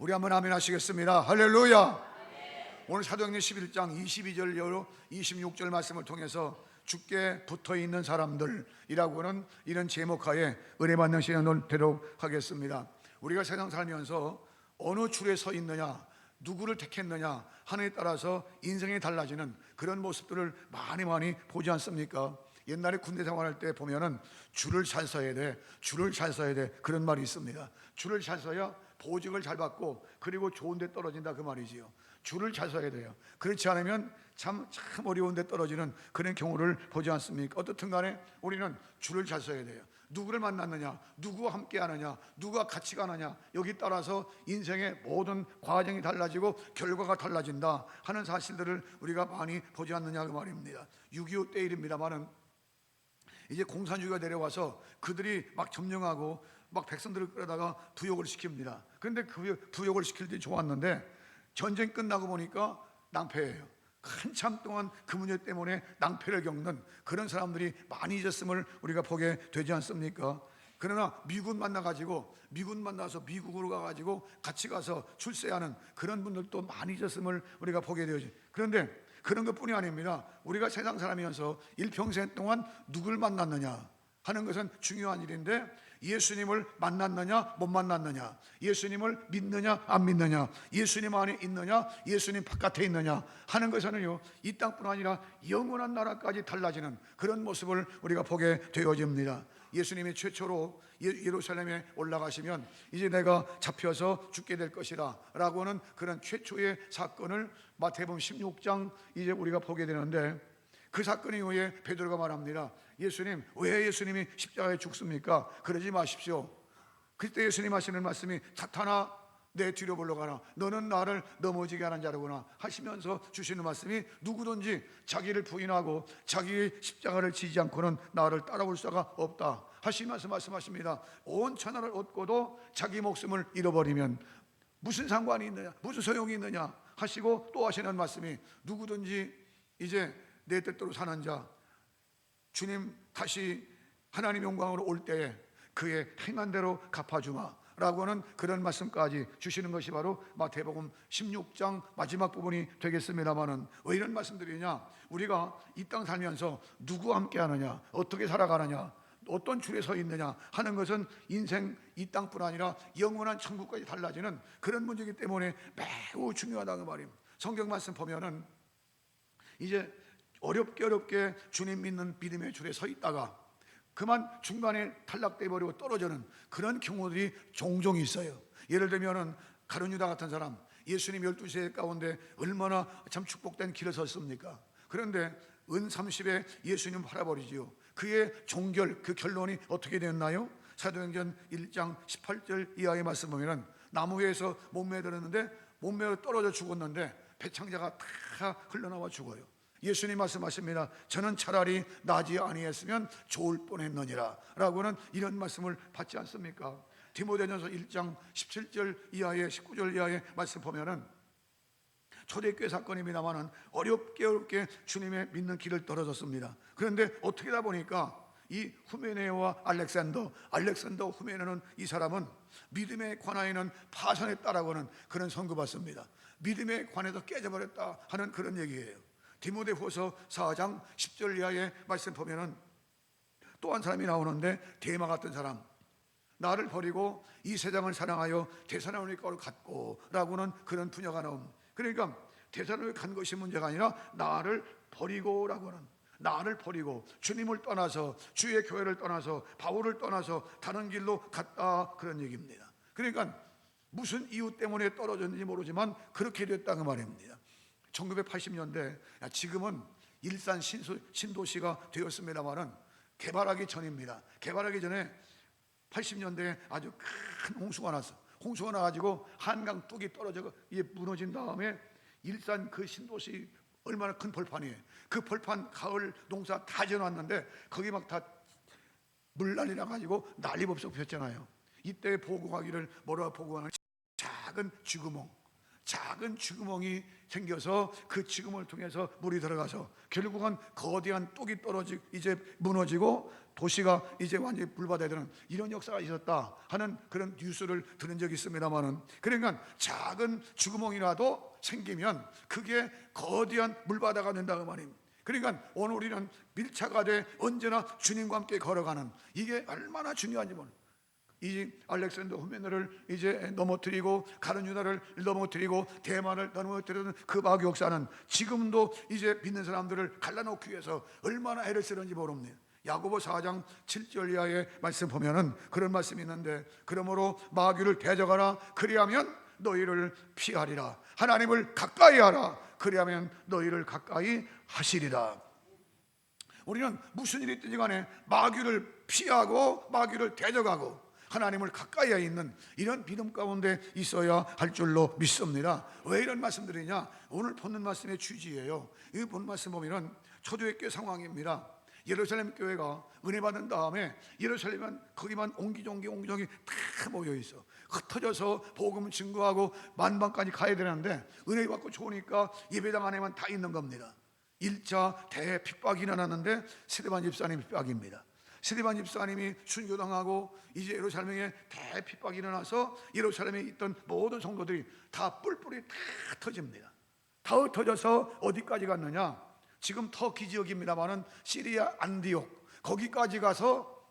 우리 한번 아멘 하시겠습니다. 할렐루야. 오늘 사도행전 11장 22절로 26절 말씀을 통해서 주께 붙어있는 사람들이라고는 이런 제목하에 은혜받는 시간을 되도록 하겠습니다. 우리가 세상 살면서 어느 줄에 서 있느냐, 누구를 택했느냐 하느냐에 따라서 인생이 달라지는 그런 모습들을 많이 보지 않습니까? 옛날에 군대 생활할 때 보면은 줄을 잘 서야 돼, 줄을 잘 서야 돼, 그런 말이 있습니다. 줄을 잘 서야 보직을 잘 받고 그리고 좋은 데 떨어진다, 그 말이지요. 줄을 잘 서야 돼요. 그렇지 않으면 참 어려운 데 떨어지는 그런 경우를 보지 않습니까? 어떻든 간에 우리는 줄을 잘 서야 돼요. 누구를 만났느냐, 누구와 함께 하느냐, 누가 같이 가느냐, 여기 따라서 인생의 모든 과정이 달라지고 결과가 달라진다 하는 사실들을 우리가 많이 보지 않느냐, 그 말입니다. 6.25 때 일입니다만은 이제 공산주의가 내려와서 그들이 막 점령하고 막 백성들을 끌어다가 부역을 시킵니다. 그런데 그 부역을 시킬 때 좋았는데 전쟁 끝나고 보니까 낭패예요. 한참 동안 그 문제 때문에 낭패를 겪는 그런 사람들이 많이 있었음을 우리가 보게 되지 않습니까? 그러나 미군 만나서 미국으로 가가지고 같이 가서 출세하는 그런 분들도 많이 있었음을 우리가 보게 되죠. 그런데 그런 것뿐이 아닙니다. 우리가 세상 사람이면서 일평생 동안 누굴 만났느냐 하는 것은 중요한 일인데, 예수님을 만났느냐 못 만났느냐, 예수님을 믿느냐 안 믿느냐, 예수님 안에 있느냐 예수님 바깥에 있느냐 하는 것은요, 이 땅뿐 아니라 영원한 나라까지 달라지는 그런 모습을 우리가 보게 되어집니다. 예수님이 최초로 예루살렘에 올라가시면 이제 내가 잡혀서 죽게 될 것이라 라고 하는 그런 최초의 사건을 마태복음 16장 이제 우리가 보게 되는데, 그 사건 이후에 베드로가 말합니다. 예수님, 왜 예수님이 십자가에 죽습니까? 그러지 마십시오. 그때 예수님 하시는 말씀이 사탄아 내 뒤로 물러가라, 너는 나를 넘어지게 하는 자로구나 하시면서 주시는 말씀이, 누구든지 자기를 부인하고 자기의 십자가를 지지 않고는 나를 따라올 수가 없다 하시면서 말씀하십니다. 온 천하를 얻고도 자기 목숨을 잃어버리면 무슨 상관이 있느냐, 무슨 소용이 있느냐 하시고 또 하시는 말씀이, 누구든지 이제 내 뜻대로 사는 자, 주님 다시 하나님 영광으로 올 때에 그의 행한 대로 갚아주마 라고 하는 그런 말씀까지 주시는 것이 바로 마태복음 16장 마지막 부분이 되겠습니다마는, 왜 이런 말씀드리냐, 우리가 이 땅 살면서 누구와 함께 하느냐, 어떻게 살아가느냐, 어떤 줄에 서 있느냐 하는 것은 인생 이 땅뿐 아니라 영원한 천국까지 달라지는 그런 문제이기 때문에 매우 중요하다는 말입니다. 성경 말씀 보면은 이제 어렵게 주님 믿는 믿음의 줄에 서 있다가 그만 중간에 탈락돼 버리고 떨어지는 그런 경우들이 종종 있어요. 예를 들면은 가룟 유다 같은 사람, 예수님 12세 가운데 얼마나 참 축복된 길을 섰습니까? 그런데 은 30에 예수님 팔아버리지요. 그의 종결, 그 결론이 어떻게 됐나요? 사도행전 1장 18절 이하의 말씀 보면은 나무 위에서 몸매에 들었는데 몸매로 떨어져 죽었는데 배창자가 다 흘러나와 죽어요. 예수님 말씀하십니다. 저는 차라리 나지 아니했으면 좋을 뻔했느니라 라고는 이런 말씀을 받지 않습니까? 디모데전서 1장 17절 이하의 19절 이하의 말씀 보면은 초대교회 사건입니다만은 어렵게 주님의 믿는 길을 떨어졌습니다. 그런데 어떻게 다 보니까 이 후메네와 알렉산더 후메네는, 이 사람은 믿음에 관하여는 파산했다라고 하는 그런 선고받습니다. 믿음에 관해서 깨져버렸다 하는 그런 얘기예요. 디모데후서 4장 10절 이하의 말씀 보면은 또 한 사람이 나오는데, 데마 같은 사람, 나를 버리고 이 세상을 사랑하여 데살로니가로 갔고 라고는 그런 분야가 나옵니다. 그러니까 데살로니가 간 것이 문제가 아니라 나를 버리고라고 하는, 나를 버리고 주님을 떠나서 주의 교회를 떠나서 바울을 떠나서 다른 길로 갔다 그런 얘기입니다. 그러니까 무슨 이유 때문에 떨어졌는지 모르지만 그렇게 됐다는 말입니다. 1980년대, 지금은 일산 신도시가 되었습니다만은 개발하기 전입니다. 개발하기 전에 80년대에 아주 큰 홍수가 났어. 홍수가 나가지고 한강 뚝이 떨어져 이게 무너진 다음에 일산 그 신도시 얼마나 큰 벌판이에요. 그 벌판 가을 농사 다 지어놨는데 거기 막 다 물난리 나가지고 난리법석 폈잖아요. 이때 보고하기를 뭐라 보고하는, 작은 쥐구멍, 작은 쥐구멍이 생겨서 그 쥐구멍을 통해서 물이 들어가서 결국은 거대한 뚝이 떨어지고 이제 무너지고 도시가 이제 완전히 불바다에 드는 이런 역사가 있었다 하는 그런 뉴스를 들은 적이 있습니다만은, 그러니까 작은 쥐구멍이라도 생기면 그게 거대한 물바다가 된다고 말입니다. 그러니까 오늘 우리는 밀착하되 언제나 주님과 함께 걸어가는, 이게 얼마나 중요한지 모르는, 이 알렉산더 후메네를 이제 넘어뜨리고 가룟 유다를 넘어뜨리고 대만을 넘어뜨리는 그 마귀 역사는 지금도 이제 믿는 사람들을 갈라놓기 위해서 얼마나 애를 쓰는지 모릅니다. 야고보 4장 7절 이하의 말씀 보면은 그런 말씀이 있는데, 그러므로 마귀를 대적하라. 그리하면 너희를 피하리라. 하나님을 가까이 하라. 그리하면 너희를 가까이 하시리라. 우리는 무슨 일이 있든지 간에 마귀를 피하고 마귀를 대적하고 하나님을 가까이 있는 이런 믿음 가운데 있어야 할 줄로 믿습니다. 왜 이런 말씀드리냐? 오늘 보는 말씀의 취지예요. 이 본 말씀 보면은 초대교회 상황입니다. 예루살렘 교회가 은혜 받은 다음에 예루살렘은 거기만 옹기종기 다 모여 있어. 흩어져서 복음 증거하고 만방까지 가야 되는데 은혜 받고 좋으니까 예배당 안에만 다 있는 겁니다. 1차 대핍박이 일어났는데 스데반 집사님 핍박입니다. 스데반 집사님이 순교당하고 이제 예루살렘에 대핍박이 일어나서 예루살렘에 있던 모든 성도들이 다 뿔뿔이 다 터집니다. 다 흩어져서 어디까지 갔느냐? 지금 터키 지역입니다만은 시리아 안디옥 거기까지 가서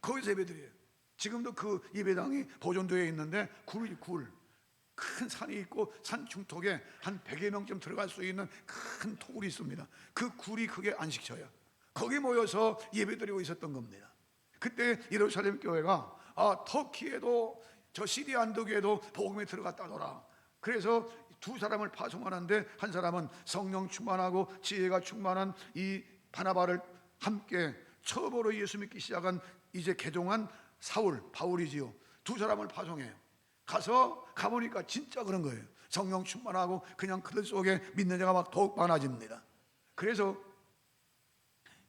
거기서 예배드려요. 지금도 그 예배당이 보존되어 있는데 큰 산이 있고 산 중턱에 한 100여 명쯤 들어갈 수 있는 큰 토굴이 있습니다. 그 굴이 그게 안식처야. 거기 모여서 예배드리고 있었던 겁니다. 그때 예루살렘 교회가 터키에도 저 시리아 안디옥에도 복음이 들어갔다더라. 그래서 두 사람을 파송하는데 한 사람은 성령 충만하고 지혜가 충만한 이 바나바를 함께 처음으로 예수 믿기 시작한 이제 개종한 바울이지요. 두 사람을 파송해요. 가보니까 진짜 그런 거예요. 성령 충만하고 그냥 그들 속에 믿는 자가 막 더욱 많아집니다. 그래서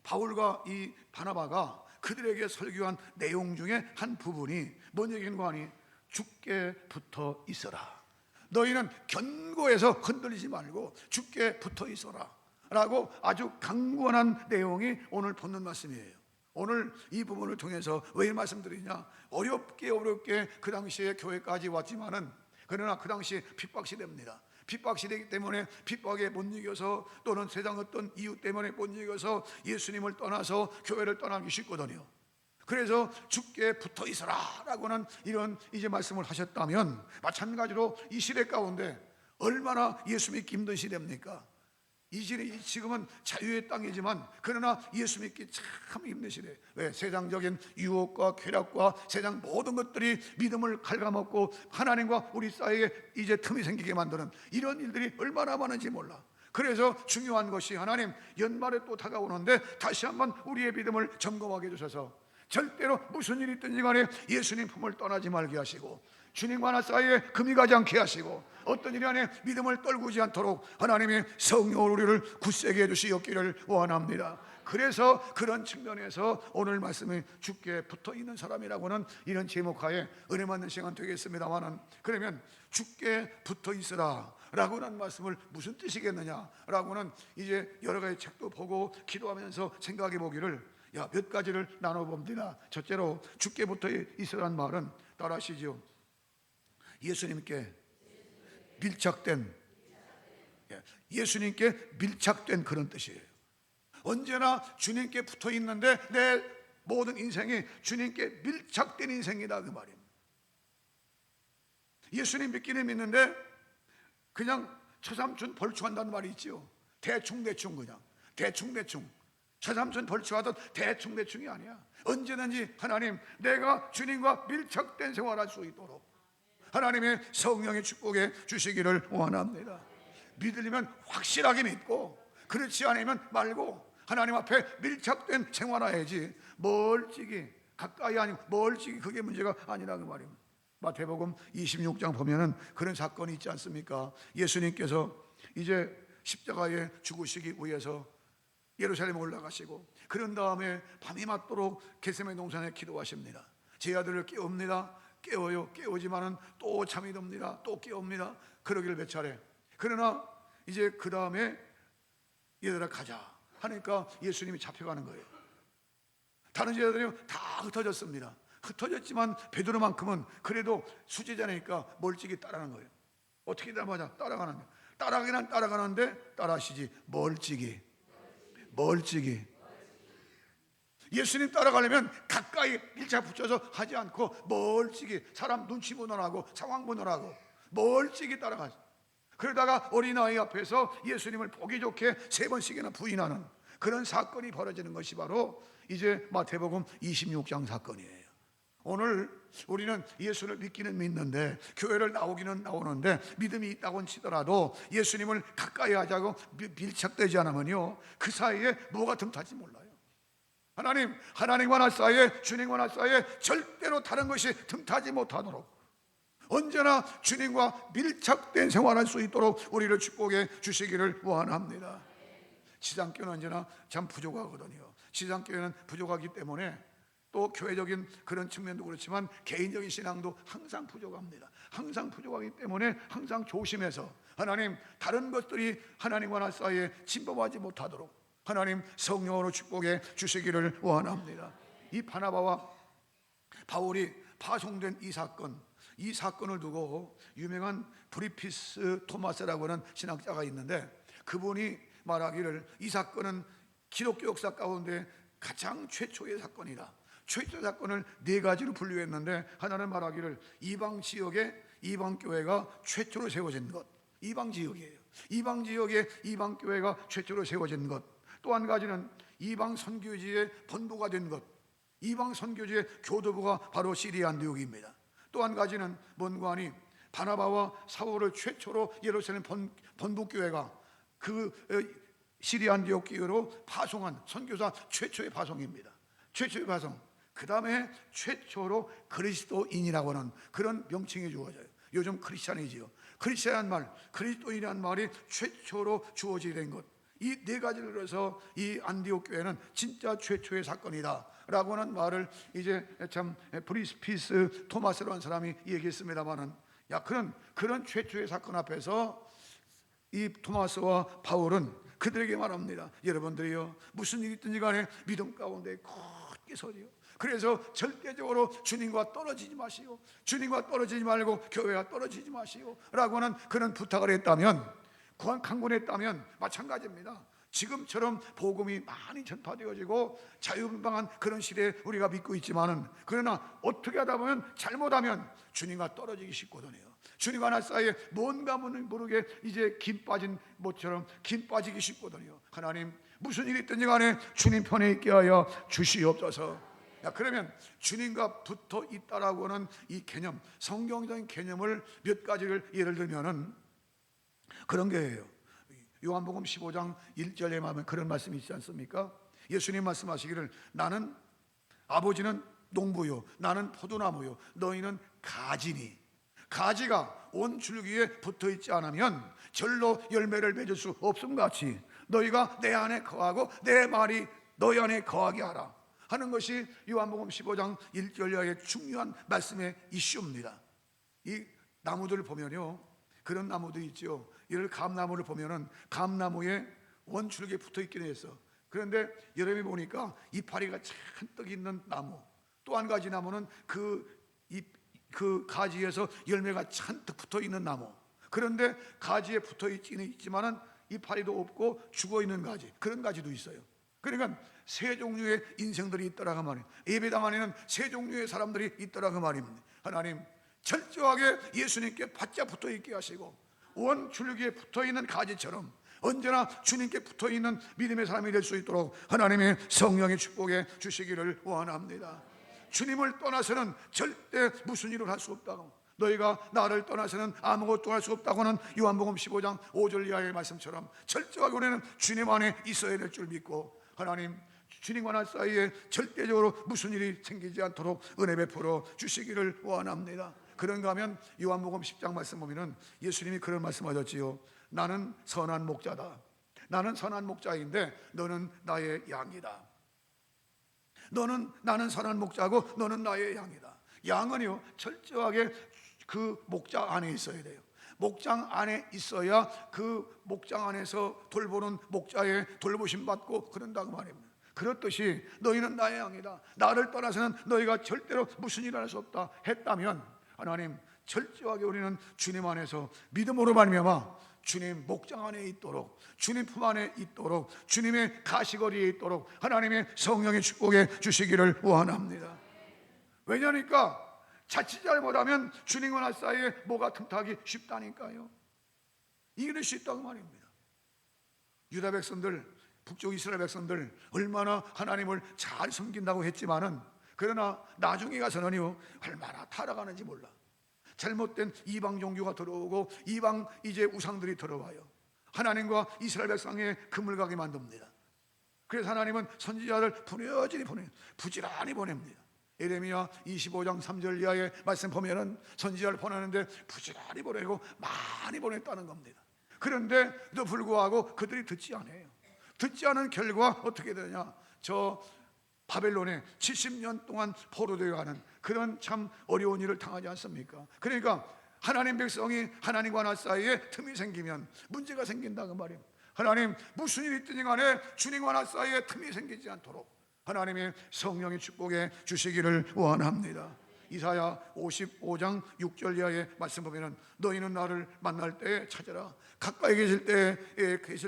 바울과 이 바나바가 그들에게 설교한 내용 중에 한 부분이 뭔 얘기인가 하니, 주께 붙어 있어라. 너희는 견고해서 흔들리지 말고 주께 붙어 있어라 라고 아주 강권한 내용이 오늘 본문 말씀이에요. 오늘 이 부분을 통해서 왜 이 말씀드리냐, 어렵게 그 당시에 교회까지 왔지만은 그러나 그 당시에 핍박 시대입니다. 핍박 시대이기 때문에 핍박에 못 이겨서 또는 세상 어떤 이유 때문에 못 이겨서 예수님을 떠나서 교회를 떠나기 쉽거든요. 그래서 주께 붙어 있어라 라고는 이런 이제 말씀을 하셨다면, 마찬가지로 이 시대 가운데 얼마나 예수 믿기 힘든 시대입니까? 이 시대, 지금은 자유의 땅이지만 그러나 예수 믿기 참 힘든 시대. 왜? 세상적인 유혹과 쾌락과 세상 모든 것들이 믿음을 갉아먹고 하나님과 우리 사이에 이제 틈이 생기게 만드는 이런 일들이 얼마나 많은지 몰라. 그래서 중요한 것이, 하나님 연말에 또 다가오는데 다시 한번 우리의 믿음을 점검하게 해주셔서 절대로 무슨 일이 있든지 간에 예수님 품을 떠나지 말게 하시고 주님과 하나 사이에 금이 가지 않게 하시고 어떤 일 안에 믿음을 떨구지 않도록 하나님의 성령으로 우리를 굳세게 해주시옵기를 원합니다. 그래서 그런 측면에서 오늘 말씀이 주께 붙어있는 사람이라고는 이런 제목하에 은혜 받는 시간 되겠습니다만, 그러면 주께 붙어있으라 라고는 말씀을 무슨 뜻이겠느냐 라고는 이제 여러 가지 책도 보고 기도하면서 생각해 보기를 몇 가지를 나눠봅니다. 첫째로 주께 붙어 있으라는 말은 따라하시죠. 예수님께 밀착된, 예수님께 밀착된 그런 뜻이에요. 언제나 주님께 붙어 있는데 내 모든 인생이 주님께 밀착된 인생이다 그 말입니다. 예수님 믿기는 믿는데 그냥 처삼촌 벌초한다는 말이 있지요. 대충 그냥 대충 처삼촌 벌초하듯 대충이 아니야. 언제든지 하나님, 내가 주님과 밀착된 생활할 수 있도록 하나님의 성령의 축복에 주시기를 원합니다. 믿으려면 확실하게 믿고, 그렇지 않으면 말고 하나님 앞에 밀착된 생활해야지. 멀찍이 가까이 아니고 멀찍이, 그게 문제가 아니라 그 말입니다. 마태복음 26장 보면은 그런 사건이 있지 않습니까? 예수님께서 이제 십자가에 죽으시기 위해서 예루살렘에 올라가시고 그런 다음에 밤이 맞도록 겟세마네 동산에 기도하십니다. 제 아들을 깨웁니다. 깨워요. 깨우지만은 또 잠이 듭니다. 또 깨웁니다. 그러길 몇 차례. 그러나 이제 그 다음에 얘들아 가자 하니까 예수님이 잡혀가는 거예요. 다른 제자들이 다 흩어졌습니다. 흩어졌지만 베드로만큼은 그래도 수제자니까 멀찍이 따라가는 거예요. 어떻게 따라가냐? 따라가는데, 따라가기는 따라가는데 따라하시지 멀찍이. 예수님 따라가려면 가까이 밀착 붙여서 하지 않고 멀찍이, 사람 눈치 보느라고 상황 보느라고 멀찍이 따라가죠. 그러다가 어린아이 앞에서 예수님을 보기 좋게 3번씩이나 부인하는 그런 사건이 벌어지는 것이 바로 이제 마태복음 26장 사건이에요. 오늘 우리는 예수를 믿기는 믿는데, 교회를 나오기는 나오는데, 믿음이 있다고는 치더라도 예수님을 가까이 하자고 밀착되지 않으면요, 그 사이에 뭐가 틈탈지 몰라요. 하나님과 나 사이에, 주님과 나 사이에 절대로 다른 것이 틈타지 못하도록 언제나 주님과 밀착된 생활할 수 있도록 우리를 축복해 주시기를 원합니다. 지상교회는 언제나 참 부족하거든요. 지상교회는 부족하기 때문에 또 교회적인 그런 측면도 그렇지만 개인적인 신앙도 항상 부족합니다. 항상 부족하기 때문에 항상 조심해서 하나님, 다른 것들이 하나님과 나 사이에 침범하지 못하도록 하나님 성령으로 축복해 주시기를 원합니다. 이 바나바와 바울이 파송된 이 사건을 두고 유명한 브리피스 토마스라고 하는 신학자가 있는데, 그분이 말하기를 이 사건은 기독교 역사 가운데 가장 최초의 사건이다. 최초의 사건을 4가지로 분류했는데, 하나는 말하기를 이방 지역에 이방 교회가 최초로 세워진 것, 이방 지역이에요. 이방 지역에 이방 교회가 최초로 세워진 것. 또 한 가지는 이방 선교지의 본부가 된 것, 이방 선교지의 교도부가 바로 시리아 안디옥입니다. 또 한 가지는 뭔가 하니 바나바와 사울을 최초로 예루살렘 본부 교회가 그 시리아 안디옥 교회로 파송한 선교사 최초의 파송입니다. 최초의 파송. 그 다음에 최초로 그리스도인이라고 하는 그런 명칭이 주어져요. 요즘 크리스찬이지요. 크리스찬이라는 말, 그리스도인이라는 말이 최초로 주어지게 된 것, 이 4가지를 들어서 이 안디옥 교회는 진짜 최초의 사건이다 라고 하는 말을 이제 참 브리피스 토마스라는 사람이 얘기했습니다만은, 그런 최초의 사건 앞에서 이 토마스와 바울은 그들에게 말합니다. 여러분들이요, 무슨 일이 있든지 간에 믿음 가운데 굳게 서리요. 그래서 절대적으로 주님과 떨어지지 마시오, 주님과 떨어지지 말고 교회와 떨어지지 마시오 라고 하는 그런 부탁을 했다면, 강권했다면 마찬가지입니다. 지금처럼 복음이 많이 전파되어지고 자유분방한 그런 시대에 우리가 믿고 있지만은, 그러나 어떻게 하다 보면 잘못하면 주님과 떨어지기 쉽거든요. 주님과 나 사이에 뭔가 모르게 이제 김 빠진 모처럼 김 빠지기 쉽거든요. 하나님, 무슨 일이 있든지 간에 주님 편에 있게 하여 주시옵소서. 그러면 주님과 붙어 있다라고 하는 이 개념, 성경적인 개념을 몇 가지를 예를 들면은 그런 게예요. 요한복음 15장 1절에 보면 그런 말씀이 있지 않습니까? 예수님 말씀하시기를 나는, 아버지는 농부요, 나는 포도나무요, 너희는 가지니, 가지가 온 줄기에 붙어 있지 않으면 절로 열매를 맺을 수 없음 같이 너희가 내 안에 거하고 내 말이 너희 안에 거하게 하라 하는 것이 요한복음 15장 1절의 중요한 말씀의 이슈입니다. 이 나무들을 보면요, 그런 나무도 있죠. 예를 감나무를 보면은 감나무에 원줄기에 붙어 있긴 했어. 그런데 여름에 보니까 이파리가 잔뜩 있는 나무. 또 한 가지 나무는 그 가지에서 열매가 잔뜩 붙어 있는 나무. 그런데 가지에 붙어 있기는 있지만은 이파리도 없고 죽어 있는 가지, 그런 가지도 있어요. 그러니까 세 종류의 인생들이 있더라 그 말이에요. 예배당 안에는 세 종류의 사람들이 있더라 그 말입니다. 하나님, 철저하게 예수님께 바짝 붙어 있게 하시고 원 줄기에 붙어 있는 가지처럼 언제나 주님께 붙어 있는 믿음의 사람이 될 수 있도록 하나님의 성령의 축복해 주시기를 원합니다. 주님을 떠나서는 절대 무슨 일을 할 수 없다고, 너희가 나를 떠나서는 아무것도 할 수 없다고 하는 요한복음 15장 5절 이하의 말씀처럼 철저하게 우리는 주님 안에 있어야 될 줄 믿고, 하나님, 주님과 나 사이에 절대적으로 무슨 일이 생기지 않도록 은혜 베풀어 주시기를 원합니다. 그런가 하면 요한복음 10장 말씀 보면은 예수님이 그런 말씀하셨지요. 나는 선한 목자다. 나는 선한 목자인데 너는 나의 양이다. 나는 선한 목자고 너는 나의 양이다. 양은요 철저하게 그 목장 안에 있어야 돼요. 목장 안에 있어야 그 목장 안에서 돌보는 목자의 돌보심 받고 그런다고 말입니다. 그렇듯이 너희는 나의 양이다, 나를 떠나서는 너희가 절대로 무슨 일을 할 수 없다 했다면, 하나님 철저하게 우리는 주님 안에서 믿음으로 말미암아 주님 목장 안에 있도록, 주님 품 안에 있도록, 주님의 가시거리에 있도록 하나님의 성령의 축복해 주시기를 원합니다. 왜냐니까 자칫 잘못하면 주님과 나 사이에 뭐가 틈타기 쉽다니까요. 이게 쉽다고 말입니다. 유다 백성들, 북쪽 이스라엘 백성들 얼마나 하나님을 잘 섬긴다고 했지만은, 그러나 나중에 가서는요 얼마나 타락하는지 몰라. 잘못된 이방 종교가 들어오고 이방 이제 우상들이 들어와요. 하나님과 이스라엘 백성의 그물가게 만듭니다. 그래서 하나님은 선지자를 부지런히 보냅니다. 예레미야 25장 3절 이하의 말씀 보면은 선지자를 보내는데 부지런히 보내고 많이 보냈다는 겁니다. 그런데도 불구하고 그들이 듣지 않아요. 듣지 않은 결과 어떻게 되냐, 저 바벨론에 70년 동안 포로되어 가는 그런 참 어려운 일을 당하지 않습니까? 그러니까 하나님 백성이 하나님과 나 사이에 틈이 생기면 문제가 생긴다고 말이에요. 하나님 무슨 일이 있든지 간에 주님과 나 사이에 틈이 생기지 않도록 하나님의 성령의 축복해 주시기를 원합니다. 이사야 55장 6절 이하의 말씀 보면은 너희는 나를 만날 때 찾으라, 가까이 계실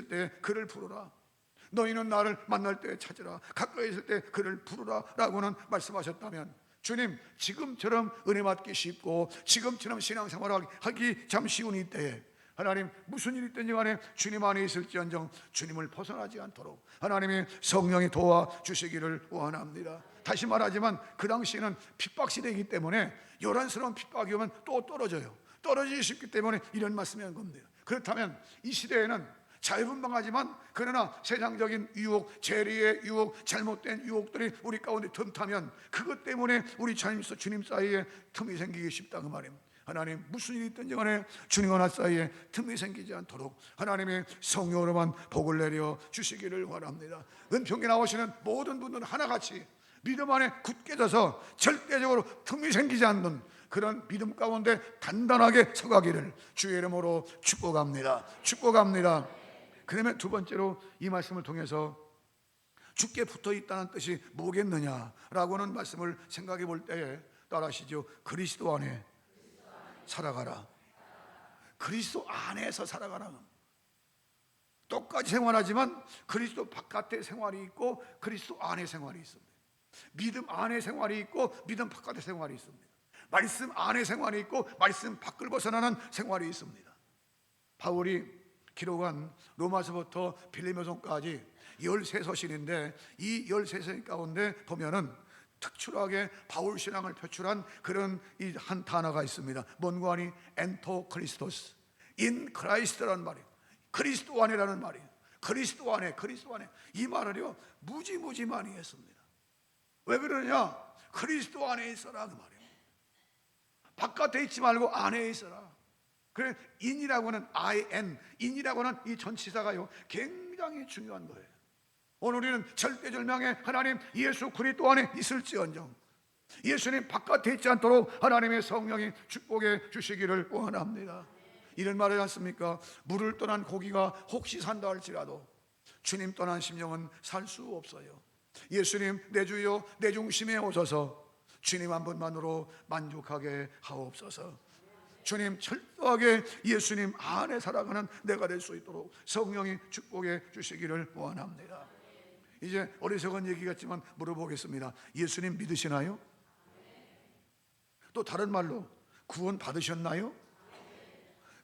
때 그를 부르라. 너희는 나를 만날 때 찾으라, 가까이 있을 때 그를 부르라 라고는 말씀하셨다면, 주님 지금처럼 은혜 받기 쉽고 지금처럼 신앙생활을 하기 참 쉬운 이때에 하나님 무슨 일이 있든지 간에 주님 안에 있을지언정 주님을 벗어나지 않도록 하나님의 성령이 도와주시기를 원합니다. 다시 말하지만 그 당시에는 핍박 시대이기 때문에 요란스러운 핍박이 오면 또 떨어지기 쉽기 때문에 이런 말씀을 한 겁니다. 그렇다면 이 시대에는 자유분방하지만 그러나 세상적인 유혹, 재리의 유혹, 잘못된 유혹들이 우리 가운데 틈타면 그것 때문에 우리 주님 사이에 틈이 생기기 쉽다 그 말입니다. 하나님 무슨 일이 있든지 간에 주님과 나 사이에 틈이 생기지 않도록 하나님의 성령으로만 복을 내려 주시기를 원합니다. 은평에 나오시는 모든 분들은 하나같이 믿음 안에 굳게 져서 절대적으로 틈이 생기지 않는 그런 믿음 가운데 단단하게 서가기를 주의 이름으로 축복합니다. 그러면 두 번째로 이 말씀을 통해서 주께 붙어 있다는 뜻이 뭐겠느냐라고는 말씀을 생각해 볼 때에 따라하시죠. 그리스도 안에 살아가라. 그리스도 안에서 살아가라. 똑같이 생활하지만 그리스도 바깥에 생활이 있고 그리스도 안에 생활이 있습니다. 믿음 안에 생활이 있고 믿음 바깥에 생활이 있습니다. 말씀 안에 생활이 있고 말씀 밖을 벗어나는 생활이 있습니다. 바울이 기록한 로마서부터 빌립보서까지 13서신인데 이 13서신 가운데 보면은 특출하게 바울 신앙을 표출한 그런 이 한 단어가 있습니다. 뭔고 하니 엔토 크리스토스, 인 크라이스트라는 말이에요. 그리스도 안이라는 말이에요. 그리스도 안에 이 말을요 무지 많이 했습니다. 왜 그러냐? 그리스도 안에 있어라 그 말이에요. 바깥에 있지 말고 안에 있어라. 그래 인이라고는 인이라고는 이 전치사가요 굉장히 중요한 거예요. 오늘 우리는 절대절명의 하나님 예수 그리스도 안에 있을지언정 예수님 바깥에 있지 않도록 하나님의 성령이 축복해 주시기를 원합니다. 이런 말을 않습니까? 물을 떠난 고기가 혹시 산다 할지라도 주님 떠난 심령은 살 수 없어요. 예수님 내 주여 내 중심에 오셔서 주님 한 분만으로 만족하게 하옵소서. 주님 철저하게 예수님 안에 살아가는 내가 될 수 있도록 성령이 축복해 주시기를 원합니다. 이제 어리석은 얘기 같지만 물어보겠습니다. 예수님 믿으시나요? 또 다른 말로 구원 받으셨나요?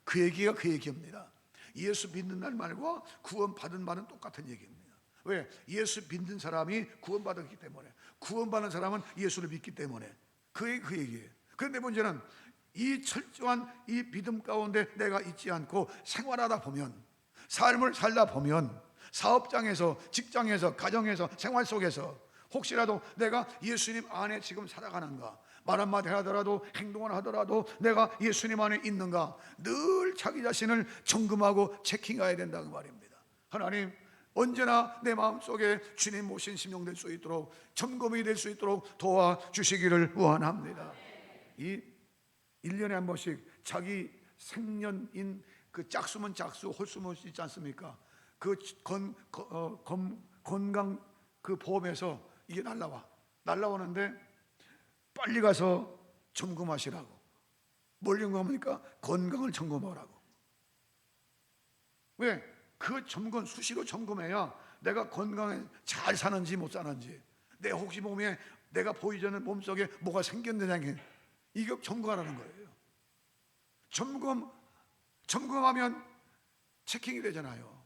그 얘기가 그 얘기입니다. 예수 믿는 말과 구원 받은 말은 똑같은 얘기입니다. 왜? 예수 믿는 사람이 구원 받았기 때문에, 구원 받는 사람은 예수를 믿기 때문에 그 얘기예요. 그런데 문제는 이 철저한 이 믿음 가운데 내가 있지 않고 생활하다 보면, 삶을 살다 보면, 사업장에서, 직장에서, 가정에서, 생활 속에서 혹시라도 내가 예수님 안에 지금 살아가는가, 말 한마디 하더라도 행동을 하더라도 내가 예수님 안에 있는가, 늘 자기 자신을 점검하고 체킹해야 된다고 말입니다. 하나님 언제나 내 마음속에 주님 모신 심령 될 수 있도록, 점검이 될 수 있도록 도와주시기를 원합니다. 이 1년에 한 번씩 자기 생년인 그 짝수면 짝수, 홀수면 있지 않습니까? 그 건강 그 보험에서 이게 날라오는데 빨리 가서 점검하시라고. 뭘 점검합니까? 건강을 점검하라고. 왜? 그 점검 수시로 점검해야 내가 건강에 잘 사는지 못 사는지, 내 혹시 몸에 내가 보이지 않는 몸속에 뭐가 생겼느냐, 이거 점검하라는 거예요. 점검하면 체킹이 되잖아요.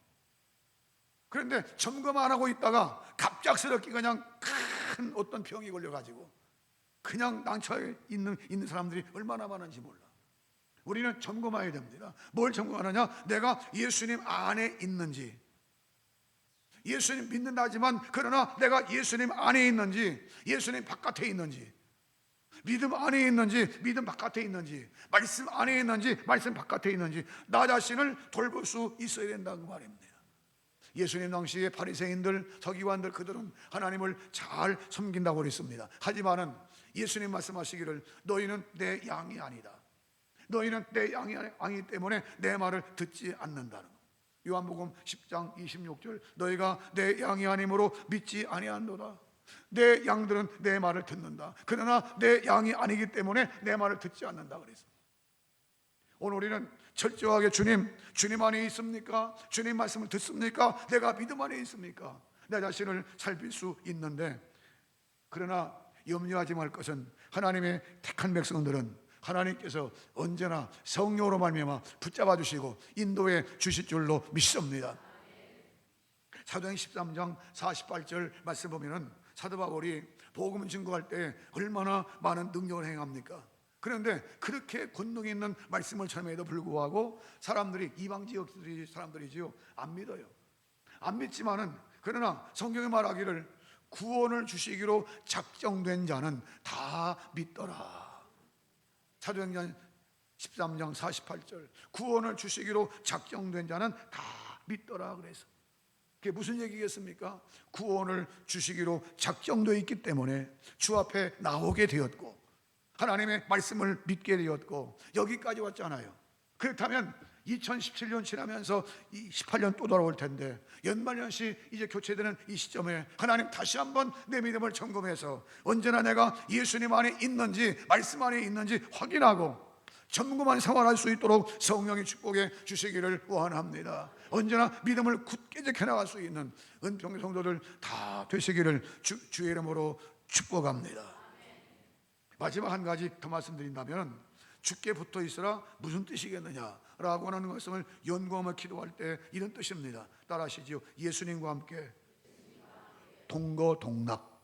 그런데 점검 안 하고 있다가 갑작스럽게 그냥 큰 어떤 병이 걸려가지고 그냥 난처해 있는 사람들이 얼마나 많은지 몰라. 우리는 점검해야 됩니다. 뭘 점검하느냐? 내가 예수님 안에 있는지, 예수님 믿는다지만 그러나 내가 예수님 안에 있는지, 예수님 바깥에 있는지, 믿음 안에 있는지, 믿음 바깥에 있는지, 말씀 안에 있는지, 말씀 바깥에 있는지, 나 자신을 돌볼 수 있어야 된다는 말입니다. 예수님 당시에 바리새인들, 서기관들, 그들은 하나님을 잘 섬긴다고 그랬습니다. 하지만은 예수님 말씀하시기를 너희는 내 양이 아니다, 너희는 내 양이 아니기 때문에 내 말을 듣지 않는다는 것. 요한복음 10장 26절, 너희가 내 양이 아니므로 믿지 아니한도다. 내 양들은 내 말을 듣는다. 그러나 내 양이 아니기 때문에 내 말을 듣지 않는다 그랬습니다. 오늘 우리는 철저하게 주님 안에 있습니까? 주님 말씀을 듣습니까? 내가 믿음 안에 있습니까? 내 자신을 살필 수 있는데, 그러나 염려하지 말 것은 하나님의 택한 백성들은 하나님께서 언제나 성령으로 말미암아 붙잡아 주시고 인도해 주실 줄로 믿습니다. 사도행 13장 48절 말씀 보면은 사도 바울이 복음을 증거할 때 얼마나 많은 능력을 행합니까? 그런데 그렇게 권능 있는 말씀을 전함에도 불구하고 사람들이, 이방 지역 사람들이지요, 안 믿어요. 안 믿지만은 그러나 성경에 말하기를 구원을 주시기로 작정된 자는 다 믿더라. 사도행전 13장 48절, 구원을 주시기로 작정된 자는 다 믿더라 그래서, 그게 무슨 얘기겠습니까? 구원을 주시기로 작정되어 있기 때문에 주 앞에 나오게 되었고 하나님의 말씀을 믿게 되었고 여기까지 왔잖아요. 그렇다면 2017년 지나면서 18년 또 돌아올 텐데, 연말연시 이제 교체되는 이 시점에 하나님 다시 한번 내 믿음을 점검해서 언제나 내가 예수님 안에 있는지, 말씀 안에 있는지 확인하고 점검한 생활할 수 있도록 성령의 축복해 주시기를 원합니다. 언제나 믿음을 굳게 지켜나갈 수 있는 은평 성도들 다 되시기를 주의 이름으로 축복합니다. 마지막 한 가지 더 말씀드린다면, 주께 붙어 있으라 무슨 뜻이겠느냐라고 하는 것을 연구하며 기도할 때 이런 뜻입니다. 따라하시죠. 예수님과 함께 동거동락,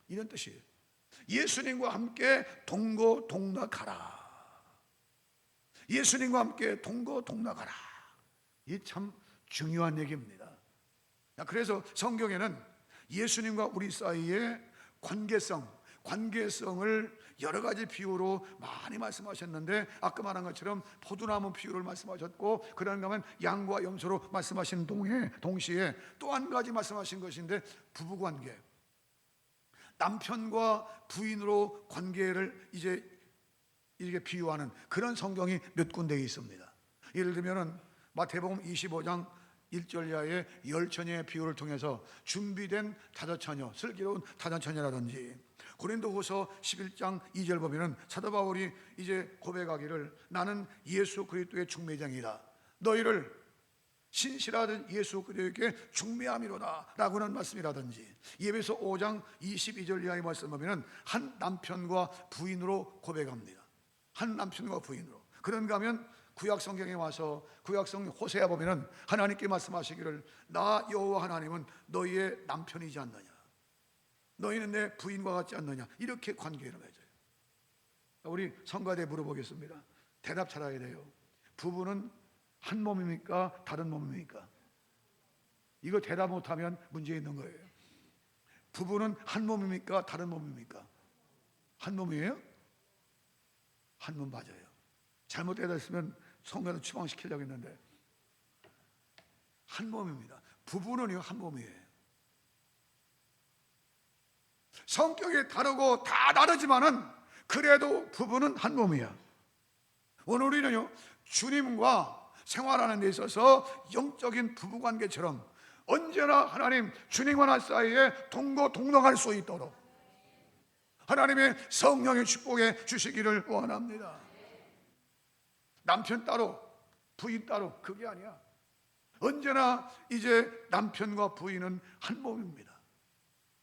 이런 뜻이에요. 예수님과 함께 동거동락하라. 예수님과 함께 동거동락하라. 이 참 중요한 얘기입니다. 그래서 성경에는 예수님과 우리 사이의 관계성을 여러 가지 비유로 많이 말씀하셨는데, 아까 말한 것처럼 포도나무 비유를 말씀하셨고, 그런가 하면 양과 염소로 말씀하신 동시에 또 한 가지 말씀하신 것인데, 부부관계, 남편과 부인으로 관계를 이제 이렇게 비유하는 그런 성경이 몇 군데 있습니다. 예를 들면은 마태복음 25장 1절 이하의 10처녀의 비유를 통해서 준비된 다섯처녀, 슬기로운 다섯처녀라든지, 고린도후서 11장 2절 보면은 사도 바울이 이제 고백하기를 나는 예수 그리스도의 중매장이다, 너희를 신실하던 예수 그리스도에게 중매함이로다 라고 하는 말씀이라든지, 예배서 5장 22절 이하의 말씀 보면은 한 남편과 부인으로 고백합니다. 한 남편과 부인으로. 그런가 하면 구약 성경에 와서 구약성 호세아 보면은 하나님께 말씀하시기를 나 여호와 하나님은 너희의 남편이지 않느냐, 너희는 내 부인과 같지 않느냐, 이렇게 관계를 맺어요. 우리 성가대 물어보겠습니다. 대답 잘해야 돼요. 부부는 한 몸입니까? 다른 몸입니까? 이거 대답 못하면 문제 있는 거예요. 부부는 한 몸입니까? 다른 몸입니까? 한 몸이에요? 한 몸 맞아요. 잘못 대답했으면 성가대 추방시키려고 했는데 한 몸입니다. 부부는요 한 몸이에요. 성격이 다르고 다 다르지만은 그래도 부부는 한 몸이야. 오늘 우리는요, 주님과 생활하는 데 있어서 영적인 부부관계처럼 언제나 하나님, 주님과 나 사이에 동거동락할 수 있도록 하나님의 성령의 축복해 주시기를 원합니다. 남편 따로 부인 따로 그게 아니야. 언제나 이제 남편과 부인은 한 몸입니다.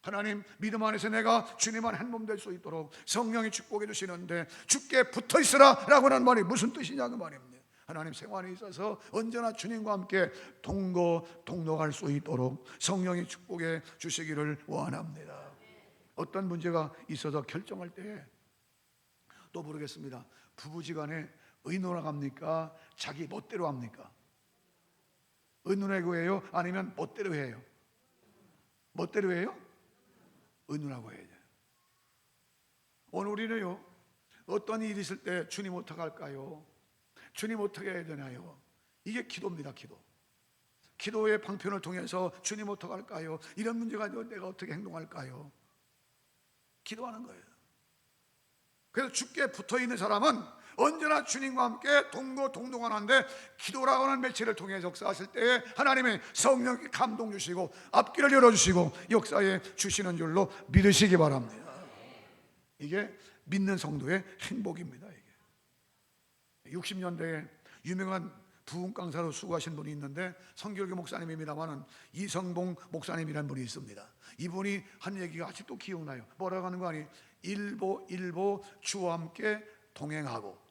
하나님, 믿음 안에서 내가 주님 안에 한 몸 될 수 있도록 성령이 축복해 주시는데, 주께 붙어 있으라 라고 하는 말이 무슨 뜻이냐 그 말입니다. 하나님 생활에 있어서 언제나 주님과 함께 동거동락할 수 있도록 성령이 축복해 주시기를 원합니다. 어떤 문제가 있어서 결정할 때에 또 모르겠습니다. 부부지간에 의논합니까? 자기 멋대로 합니까? 의논하고 해요? 아니면 멋대로 해요? 멋대로 해요? 의논하고 해야 돼요. 오늘 우리는요, 어떤 일이 있을 때 주님 어떻게 할까요? 주님 어떻게 해야 되나요? 이게 기도입니다. 기도의 방편을 통해서 주님 어떻게 할까요? 이런 문제가 내가 어떻게 행동할까요? 기도하는 거예요. 그래서 주께 붙어있는 사람은 언제나 주님과 함께 동거동동하는데, 기도라고 하는 매체를 통해 역사하실 때에 하나님의 성령이 감동 주시고 앞길을 열어주시고 역사에 주시는 줄로 믿으시기 바랍니다. 이게 믿는 성도의 행복입니다. 이게 60년대에 유명한 부흥 강사로 수고하신 분이 있는데, 성결교 목사님입니다만은 이성봉 목사님이라는 분이 있습니다. 이분이 한 얘기가 아직도 기억나요. 뭐라고 하는 거 아니? 일보 주와 함께 동행하고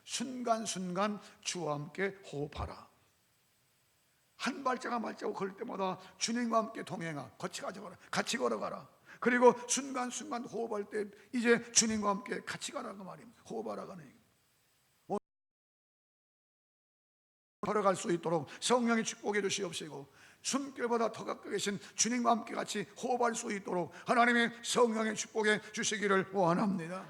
순간순간 주와 함께 호흡하라. 한 발자가 발자국 걸을 때마다 주님과 함께 동행하, 같이 걸어가라. 그리고 순간순간 호흡할 때 이제 주님과 함께 같이 가라고 말입니다. 호흡하라고 하는 얘기. 걸어갈 수 있도록 성령이 축복해 주시옵시고, 숨결보다 더 가까이 계신 주님과 함께 같이 호흡할 수 있도록 하나님의 성령의 축복해 주시기를 원합니다.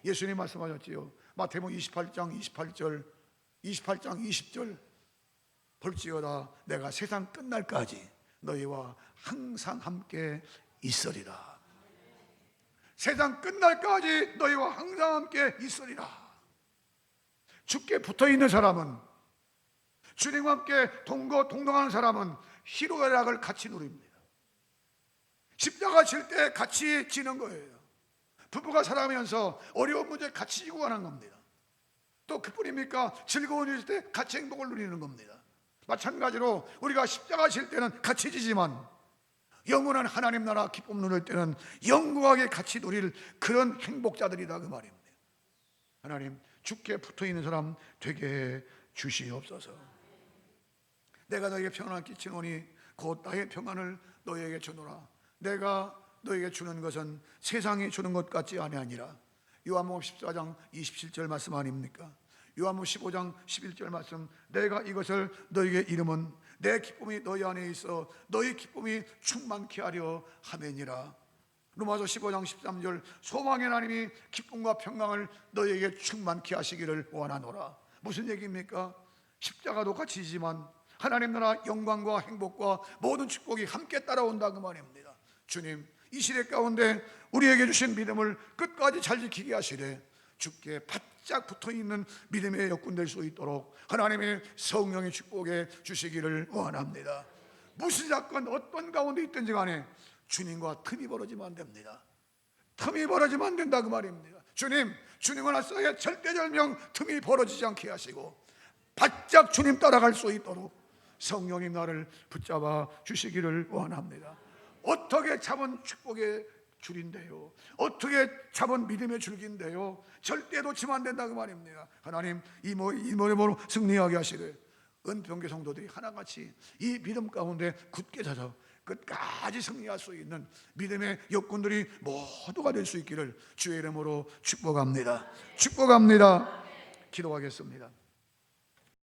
예수님 말씀하셨지요. 마태복음 28장 20절 볼지어다 내가 세상 끝날까지 너희와 항상 함께 있으리라. 세상 끝날까지 너희와 항상 함께 있으리라. 주께 붙어있는 사람은, 주님과 함께 동거동동하는 사람은 희로애락을 같이 누립니다. 십자가 질 때 같이 지는 거예요. 부부가 살아가면서 어려운 문제 같이 지고 가는 겁니다. 또 그뿐입니까? 즐거운 일 있을 때 같이 행복을 누리는 겁니다. 마찬가지로 우리가 십자가 질 때는 같이 지지만 영원한 하나님 나라 기쁨 누릴 때는 영구하게 같이 누릴 그런 행복자들이다 그 말입니다. 하나님, 주께 붙어있는 사람 되게 해 주시옵소서. 내가 너에게 평안을 끼치노니 곧 나의 평안을 너에게 주노라. 내가 너에게 주는 것은 세상이 주는 것 같지 아니하니라. 요한복음 14장 27절 말씀 아닙니까? 요한복음 15장 11절 말씀, 내가 이것을 너에게 이름은 내 기쁨이 너희 안에 있어 너희 기쁨이 충만케 하려 함이니라. 로마서 15장 13절, 소망의 하나님이 기쁨과 평강을 너희에게 충만케 하시기를 원하노라. 무슨 얘기입니까? 십자가도 같이 지지만 하나님 나라 영광과 행복과 모든 축복이 함께 따라온다 그 말입니다. 주님, 이 시대 가운데 우리에게 주신 믿음을 끝까지 잘 지키게 하시되 주께 바짝 붙어있는 믿음의 여군 될 수 있도록 하나님의 성령의 축복해 주시기를 원합니다. 무슨 사건 어떤 가운데 있든지 간에 주님과 틈이 벌어지면 안 됩니다. 틈이 벌어지면 안 된다 그 말입니다. 주님과 나 사이에 절대절명 틈이 벌어지지 않게 하시고 바짝 주님 따라갈 수 있도록 성령님 나를 붙잡아 주시기를 원합니다. 어떻게 잡은 축복의 줄인데요, 어떻게 잡은 믿음의 줄기인데요, 절대 놓치면 안 된다 그 말입니다. 하나님, 이 모임으로 승리하게 하시되 은평교 성도들이 하나같이 이 믿음 가운데 굳게 서서 끝까지 승리할 수 있는 믿음의 역군들이 모두가 될 수 있기를 주의 이름으로 축복합니다. 기도하겠습니다.